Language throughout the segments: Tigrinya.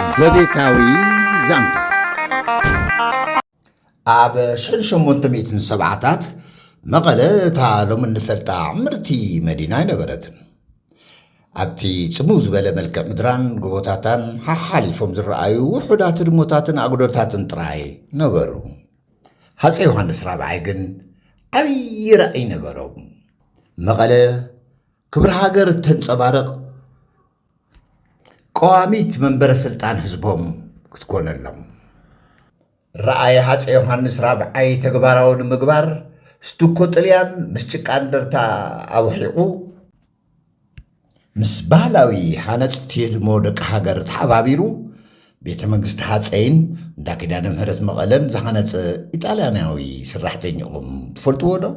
ዘቤታዊ ዛንታ ኣብ 1870ታት መቐለ ታሎም እንፈልጣ ዕምርቲ መዲና ይነበረት። ኣብቲ ጽምው ዝበለ መልክዕ ምድራን ጎቦታታን ሓሓሊፎም ዝረኣዩ ውሑዳት ድሞታትን ኣግዶታትን ጥራይ ነበሩ። ሃፀይ ዮሃንስ ራብዓይ ግን ዓብዪ ራእይ ነበሮም። መቐለ ክብሪ ሃገር ተንጸባረቕ ቀዋሚት መንበረ ሥልጣን ህዝቦም ክትኮነሎም ረኣይ ሃፀይ ዮሃንስ ራብዓይ ተግባራዊ ንምግባር ስቱኮ ጥልያን ምስ ጭቃ እንደርታ ኣውሒቑ ምስ ባህላዊ ሓነፅቲ ህድሞ ደቂ ሃገር ተሓባቢሩ ቤተ መንግስቲ ሃፀይን እንዳ ኪዳነ ምህረት መቐለን ዝሃነፀ ኢጣልያናዊ ሰራሕተኛኦም ትፈልጥዎ ዶ?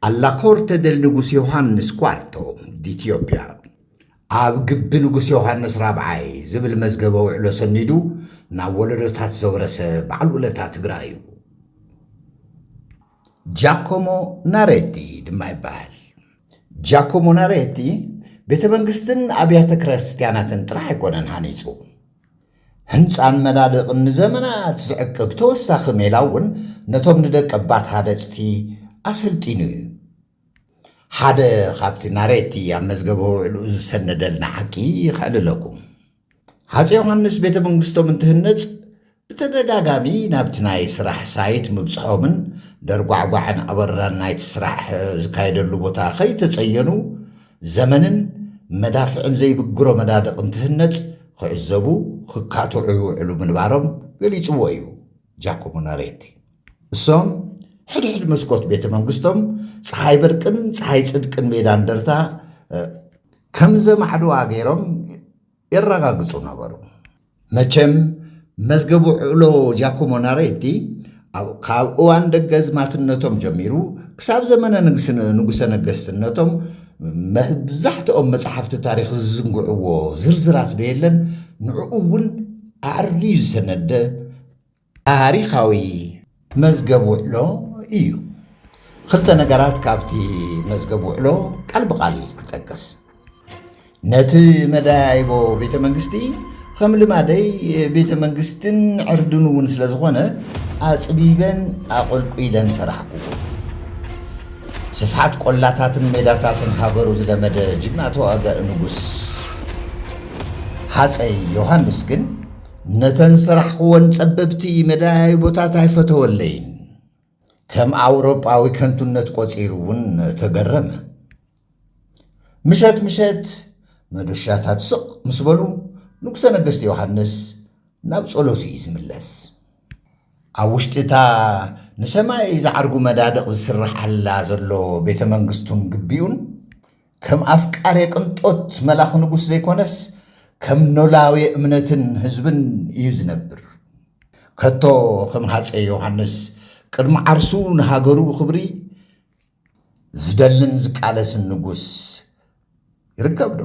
አላ ኮርተ ደል ንጉስ ዮሃንስ ኳርቶ ኢትዮጵያ ኣብ ግቢ ንጉስ ዮሃንስ ራብዓይ ዝብል መዝገበ ውዕሎ ሰኒዱ ናብ ወለዶታት ዘውረሰ በዓል ውለታ ትግራይ እዩ። ጃኮሞ ናሬቲ ድማ ይበሃል። ጃኮሞ ናሬቲ ቤተ መንግስትን ኣብያተ ክርስቲያናትን ጥራሕ ኣይኮነን ሃኒፁ፣ ህንፃን መናድቕን ንዘመናት ዝዕቅብ ተወሳኺ ሜላ እውን ነቶም ንደቀባት ሃነፅቲ ኣሰልጢኑ እዩ። ሓደ ካብቲ ናሬቲ ኣብ መዝገበ ውዕሉ ዝሰነደልና ሓቂ ይኽእልለኩም። ሃፀይ ዮሃንስ ቤተ መንግስቶም እንትህነፅ ብተደጋጋሚ ናብቲ ናይ ስራሕ ሳይት ምብፅሖምን ደርጓዕጓዕን ኣበራን ናይቲ ስራሕ ዝካየደሉ ቦታ ከይተፀየኑ ዘመንን መዳፍዕን ዘይብግሮ መናድቕ እንትህነፅ ክዕዘቡ ክካትዑ ይውዕሉ ምንባሮም ገሊፅዎ እዩ ጃኮሞ ናሬቲ። እሶም ሕድሕድ መስኮት ቤተ መንግስቶም ፀሓይ በርቅን ፀሓይ ጽድቅን ሜዳ እንደርታ ከም ዘማዕድዋ ገይሮም የረጋግፁ ነበሩ። መቸም መዝገቡ ውዕሎ ጃኮሞ ናሬቲ ካብ እዋን ደገ ዝማትነቶም ጀሚሩ ክሳብ ዘመነ ንጉሰ ነገስትነቶም መብዛሕትኦም መፅሓፍቲ ታሪክ ዝዝንግዕዎ ዝርዝራት ደየለን ንዕኡ እውን ኣዕርዩ ዝሰነደ ታሪኻዊ መዝገብ ውዕሎ እዩ። ክልተ ነገራት ካብቲ መዝገብ ውዕሎ ቃል ብቃል ክጠቅስ። ነቲ መዳይቦ ቤተ መንግስቲ ከም ልማደይ ቤተ መንግስትን ዕርድን እውን ስለ ዝኾነ ኣፅቢበን ኣቆልቁለን ሰራሕኩ። ስፍሓት ቆላታትን ሜዳታትን ሃገሩ ዝለመደ ጅግና ተዋጋኢ ንጉስ ሃፀይ ዮሃንስ ግን ነተን ሰራሕክወን ጸበብቲ መዳይቦታት ኣይፈተወለይን። ከም ኣውሮጳዊ ከንቱነት ቆፂሩ እውን ተገረመ። ምሸት ምሸት መዶሻታት ስቕ ምስ በሉ ንጉሰ ነገስቲ ዮሃንስ ናብ ጸሎቱ እዩ ዝምለስ። ኣብ ውሽጢታ ንሰማይ ዝዓርጉ መዳድቕ ዝስራሓላ ዘሎ ቤተ መንግስቱን ግቢኡን ከም ኣፍቃሪ ቅንጦት መላኽ ንጉስ ዘይኮነስ ከም ኖላዊ እምነትን ህዝብን እዩ ዝነብር። ከቶ ከም ሃፀይ ዮሃንስ ቅድሚ ዓርሱ ንሃገሩ ክብሪ ዝደልን ዝቃለስን ንጉስ ይርከብ ዶ?